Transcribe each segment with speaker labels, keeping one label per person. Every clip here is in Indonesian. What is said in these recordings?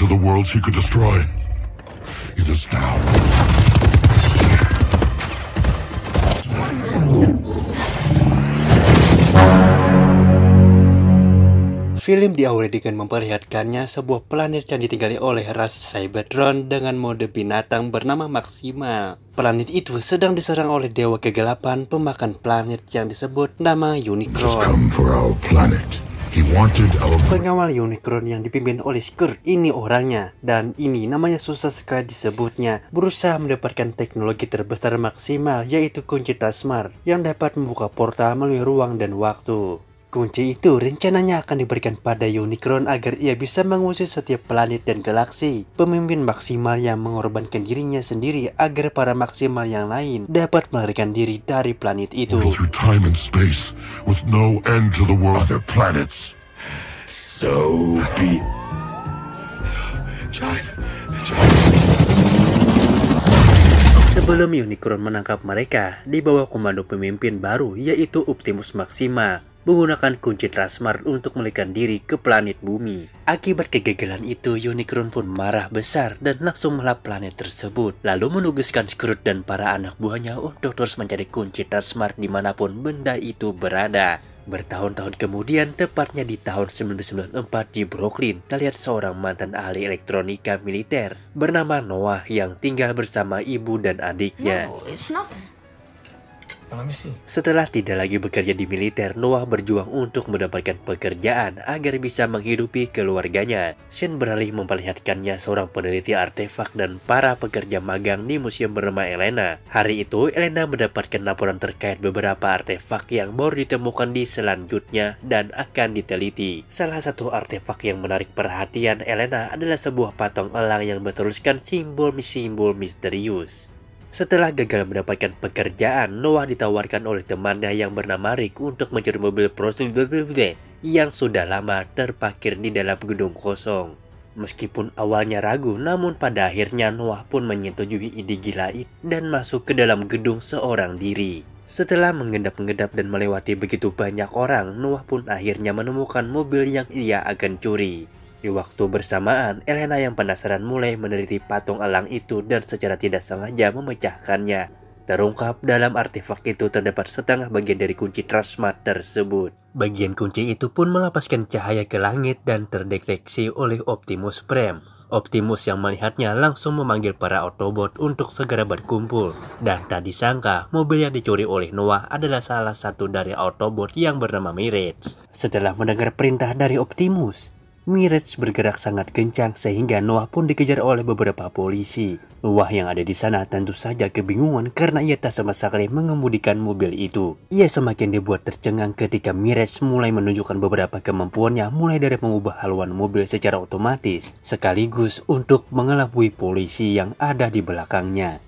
Speaker 1: to the worlds he could destroy. It is now.
Speaker 2: Film diawali dengan memperlihatkannya sebuah planet yang ditinggali oleh ras Cybertron dengan mode binatang bernama Maxima. Planet itu sedang diserang oleh dewa kegelapan pemakan planet yang disebut nama Unicron. Pengawal Unicron yang dipimpin oleh Scourge ini orangnya, dan ini namanya susah sekali disebutnya, berusaha mendapatkan teknologi terbesar maksimal yaitu kunci Tasmar yang dapat membuka portal melalui ruang dan waktu. Kunci itu rencananya akan diberikan pada Unicron agar ia bisa mengusir setiap planet dan galaksi. Pemimpin maksimal yang mengorbankan dirinya sendiri agar para maksimal yang lain dapat melarikan diri dari planet itu. Sebelum Unicron menangkap mereka, di bawah komando pemimpin baru yaitu Optimus Maxima, menggunakan kunci Tasmar untuk melarikan diri ke planet bumi. Akibat kegagalan itu, Unicron pun marah besar dan langsung melap planet tersebut, lalu menugaskan Scourge dan para anak buahnya untuk terus mencari kunci Tasmar dimanapun benda itu berada. Bertahun-tahun kemudian, tepatnya di tahun 1994 di Brooklyn, terlihat seorang mantan ahli elektronika militer bernama Noah yang tinggal bersama ibu dan adiknya. Setelah tidak lagi bekerja di militer, Noah berjuang untuk mendapatkan pekerjaan agar bisa menghidupi keluarganya. Scene beralih memperlihatkannya seorang peneliti artefak dan para pekerja magang di museum bernama Elena. Hari itu, Elena mendapatkan laporan terkait beberapa artefak yang baru ditemukan di selanjutnya dan akan diteliti. Salah satu artefak yang menarik perhatian Elena adalah sebuah patung elang yang bertuliskan simbol-simbol misterius. Setelah gagal mendapatkan pekerjaan, Noah ditawarkan oleh temannya yang bernama Rick untuk mencuri mobil prostitusi yang sudah lama terparkir di dalam gedung kosong. Meskipun awalnya ragu, namun pada akhirnya Noah pun menyetujui ide gila itu dan masuk ke dalam gedung seorang diri. Setelah mengendap-endap dan melewati begitu banyak orang, Noah pun akhirnya menemukan mobil yang ia akan curi. Di waktu bersamaan, Elena yang penasaran mulai meneliti patung elang itu dan secara tidak sengaja memecahkannya. Terungkap dalam artefak itu terdapat setengah bagian dari kunci Tasmar tersebut. Bagian kunci itu pun melepaskan cahaya ke langit dan terdeteksi oleh Optimus Prime. Optimus yang melihatnya langsung memanggil para Autobot untuk segera berkumpul. Dan tak disangka, mobil yang dicuri oleh Noah adalah salah satu dari Autobot yang bernama Mirage. Setelah mendengar perintah dari Optimus, Mirage bergerak sangat kencang sehingga Noah pun dikejar oleh beberapa polisi. Noah yang ada di sana tentu saja kebingungan karena ia tak sama sekali mengemudikan mobil itu. Ia semakin dibuat tercengang ketika Mirage mulai menunjukkan beberapa kemampuannya, mulai dari mengubah haluan mobil secara otomatis sekaligus untuk mengelabui polisi yang ada di belakangnya.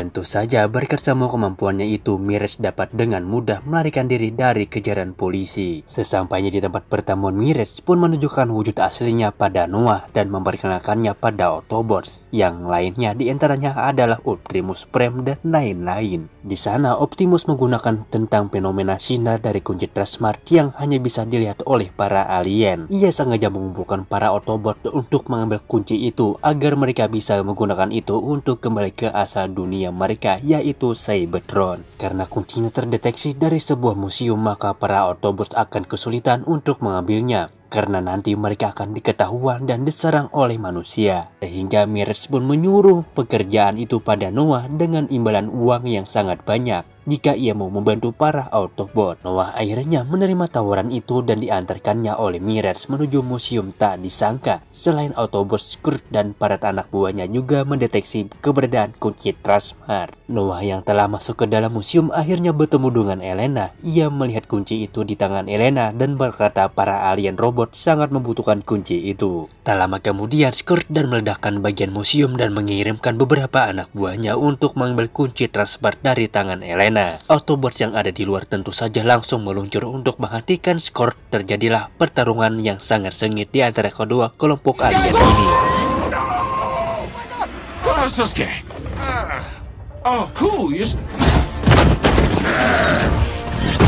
Speaker 2: Tentu saja berkat semua kemampuannya itu, Mirage dapat dengan mudah melarikan diri dari kejaran polisi. Sesampainya di tempat pertemuan, Mirage pun menunjukkan wujud aslinya pada Noah dan memperkenalkannya pada Autobots. Yang lainnya diantaranya adalah Optimus Prime dan lain-lain. Di sana Optimus menggunakan tentang fenomena sinar dari kunci Tasmar yang hanya bisa dilihat oleh para alien. Ia sengaja mengumpulkan para Autobot untuk mengambil kunci itu agar mereka bisa menggunakan itu untuk kembali ke asal dunia mereka, yaitu Cybertron. Karena kuncinya terdeteksi dari sebuah museum, maka para Autobots akan kesulitan untuk mengambilnya, karena nanti mereka akan diketahuan dan diserang oleh manusia. Sehingga Mirage pun menyuruh pekerjaan itu pada Noah dengan imbalan uang yang sangat banyak jika ia mau membantu para Autobot. Noah akhirnya menerima tawaran itu dan diantarkannya oleh Mirage menuju museum. Tak disangka, selain Autobot, Scourge dan para anak buahnya juga mendeteksi keberadaan kunci Tasmar. Noah yang telah masuk ke dalam museum akhirnya bertemu dengan Elena. Ia melihat kunci itu di tangan Elena dan berkata para alien robot sangat membutuhkan kunci itu. Tak lama kemudian, Scourge dan meledakkan bagian museum dan mengirimkan beberapa anak buahnya untuk mengambil kunci Tasmar dari tangan Elena. Autobots yang ada di luar tentu saja langsung meluncur untuk menghentikan Scourge. Terjadilah pertarungan yang sangat sengit di antara kedua kelompok alien ini.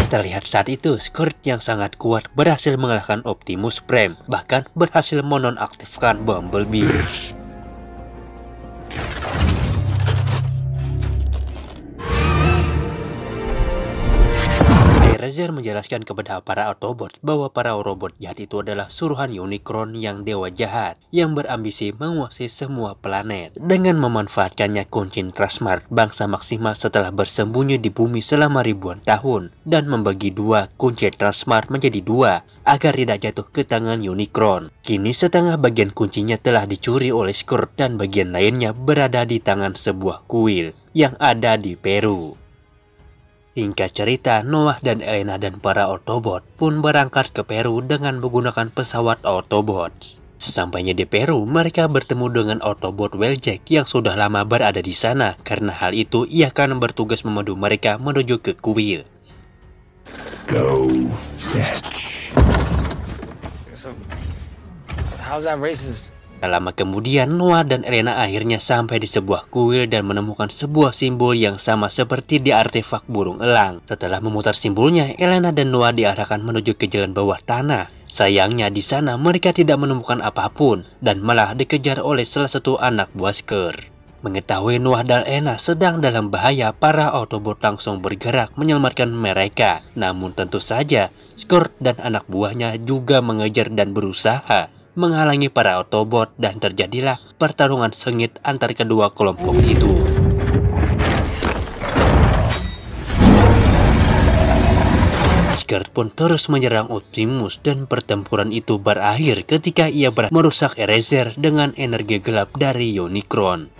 Speaker 2: Terlihat saat itu, Scourge yang sangat kuat berhasil mengalahkan Optimus Prime, bahkan berhasil menonaktifkan Bumblebee. Eraser menjelaskan kepada para Autobots bahwa para robot jahat itu adalah suruhan Unicron yang dewa jahat yang berambisi menguasai semua planet. Dengan memanfaatkannya, kunci Trasmart bangsa Maxima setelah bersembunyi di bumi selama ribuan tahun dan membagi dua kunci Trasmart menjadi dua agar tidak jatuh ke tangan Unicron. Kini setengah bagian kuncinya telah dicuri oleh Scourge dan bagian lainnya berada di tangan sebuah kuil yang ada di Peru. Singkat cerita, Noah dan Elena dan para Autobot pun berangkat ke Peru dengan menggunakan pesawat Autobots. Sesampainya di Peru, mereka bertemu dengan Autobot Wheeljack yang sudah lama berada di sana. Karena hal itu, ia akan bertugas memandu mereka menuju ke kuil.
Speaker 1: Go fetch.
Speaker 3: So, how's that racist?
Speaker 2: Tak lama kemudian, Noah dan Elena akhirnya sampai di sebuah kuil dan menemukan sebuah simbol yang sama seperti di artefak burung elang. Setelah memutar simbolnya, Elena dan Noah diarahkan menuju ke jalan bawah tanah. Sayangnya di sana mereka tidak menemukan apapun dan malah dikejar oleh salah satu anak buah Scourge. Mengetahui Noah dan Elena sedang dalam bahaya, para Autobot langsung bergerak menyelamatkan mereka. Namun tentu saja, Scourge dan anak buahnya juga mengejar dan berusaha menghalangi para Autobot dan terjadilah pertarungan sengit antar kedua kelompok itu. Scourge pun terus menyerang Optimus dan pertempuran itu berakhir ketika ia merusak Eraser dengan energi gelap dari Unicron.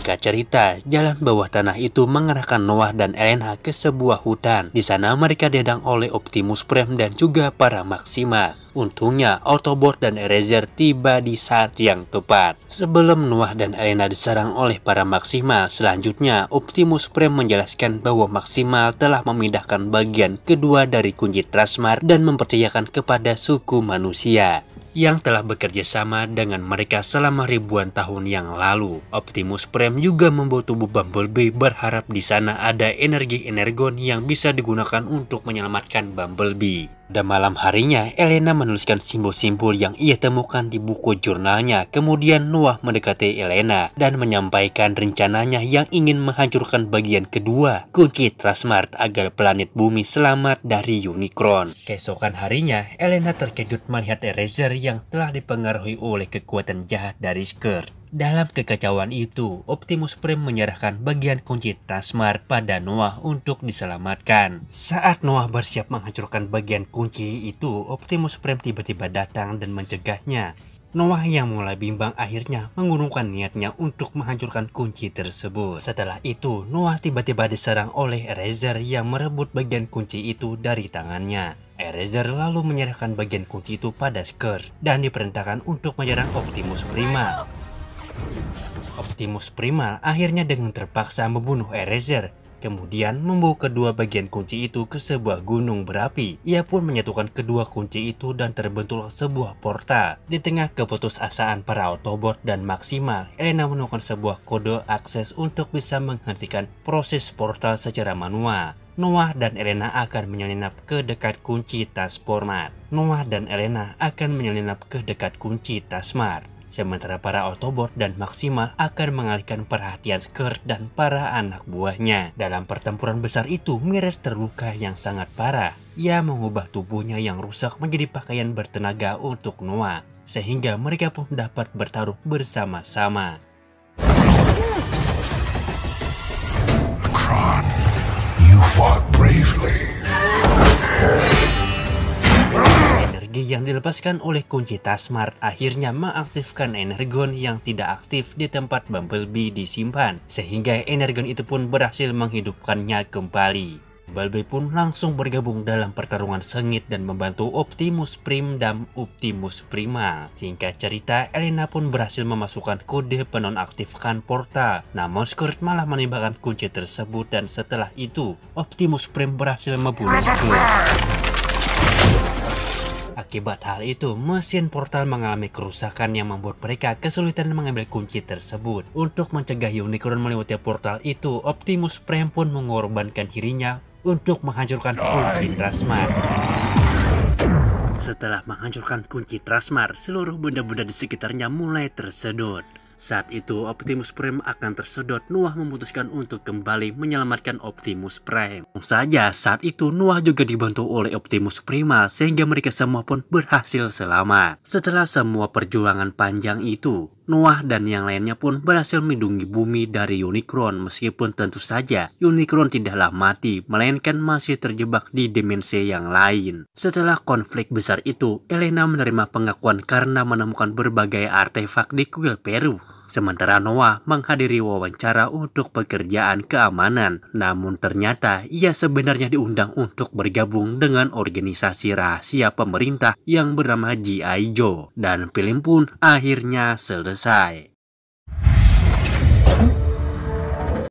Speaker 2: Singkat cerita, jalan bawah tanah itu mengarahkan Noah dan Elena ke sebuah hutan. Di sana mereka dihadang oleh Optimus Prime dan juga para Maxima. Untungnya, Autobot dan Eraser tiba di saat yang tepat. Sebelum Noah dan Elena diserang oleh para Maxima, selanjutnya Optimus Prime menjelaskan bahwa Maxima telah memindahkan bagian kedua dari kunci Trasmart dan mempercayakan kepada suku manusia yang telah bekerja sama dengan mereka selama ribuan tahun yang lalu. Optimus Prime juga membawa tubuh Bumblebee berharap di sana ada energi energon yang bisa digunakan untuk menyelamatkan Bumblebee. Dan malam harinya, Elena menuliskan simbol-simbol yang ia temukan di buku jurnalnya. Kemudian Noah mendekati Elena dan menyampaikan rencananya yang ingin menghancurkan bagian kedua kunci Trasmart agar planet bumi selamat dari Unicron. Keesokan harinya, Elena terkejut melihat Eraser yang telah dipengaruhi oleh kekuatan jahat dari Scourge. Dalam kekacauan itu, Optimus Prime menyerahkan bagian kunci Trasmart pada Noah untuk diselamatkan. Saat Noah bersiap menghancurkan bagian kunci itu, Optimus Prime tiba-tiba datang dan mencegahnya. Noah yang mulai bimbang akhirnya mengurungkan niatnya untuk menghancurkan kunci tersebut. Setelah itu, Noah tiba-tiba diserang oleh Eraser yang merebut bagian kunci itu dari tangannya. Eraser lalu menyerahkan bagian kunci itu pada Scourge dan diperintahkan untuk menyerang Optimus Primal. Optimus Primal akhirnya dengan terpaksa membunuh Eraser, kemudian membawa kedua bagian kunci itu ke sebuah gunung berapi. Ia pun menyatukan kedua kunci itu dan terbentuklah sebuah portal. Di tengah keputusasaan para Autobot dan Maxima, Elena menemukan sebuah kode akses untuk bisa menghentikan proses portal secara manual. Noah dan Elena akan menyelinap ke dekat kunci Trasmart. Sementara para Autobot dan Maxima akan mengalihkan perhatian Scourge dan para anak buahnya. Dalam pertempuran besar itu, Mires terluka yang sangat parah. Ia mengubah tubuhnya yang rusak menjadi pakaian bertenaga untuk Noah, sehingga mereka pun dapat bertarung bersama-sama.
Speaker 1: Tron, you fought bravely.
Speaker 2: Energi yang dilepaskan oleh kunci Trasmart akhirnya mengaktifkan energon yang tidak aktif di tempat Bumblebee disimpan, sehingga energon itu pun berhasil menghidupkannya kembali. Bumblebee pun langsung bergabung dalam pertarungan sengit dan membantu Optimus Prime dan Optimus Primal. Singkat cerita, Elena pun berhasil memasukkan kode penonaktifkan portal, namun Scourge malah menembakkan kunci tersebut dan setelah itu Optimus Prime berhasil membunuh Scourge. Akibat hal itu, mesin portal mengalami kerusakan yang membuat mereka kesulitan mengambil kunci tersebut. Untuk mencegah Unicron melewati portal itu, Optimus Prime pun mengorbankan dirinya untuk menghancurkan kunci Trasmar. Setelah menghancurkan kunci Trasmar, seluruh benda-benda di sekitarnya mulai tersedot. Saat itu Optimus Prime akan tersedot. Noah memutuskan untuk kembali menyelamatkan Optimus Prime. Saja saat itu Noah juga dibantu oleh Optimus Prima sehingga mereka semua pun berhasil selamat. Setelah semua perjuangan panjang itu, Noah dan yang lainnya pun berhasil melindungi bumi dari Unicron, meskipun tentu saja Unicron tidaklah mati, melainkan masih terjebak di dimensi yang lain. Setelah konflik besar itu, Elena menerima pengakuan karena menemukan berbagai artefak di kuil Peru. Sementara Noah menghadiri wawancara untuk pekerjaan keamanan. Namun ternyata ia sebenarnya diundang untuk bergabung dengan organisasi rahasia pemerintah yang bernama G.I. Joe. Dan film pun akhirnya selesai.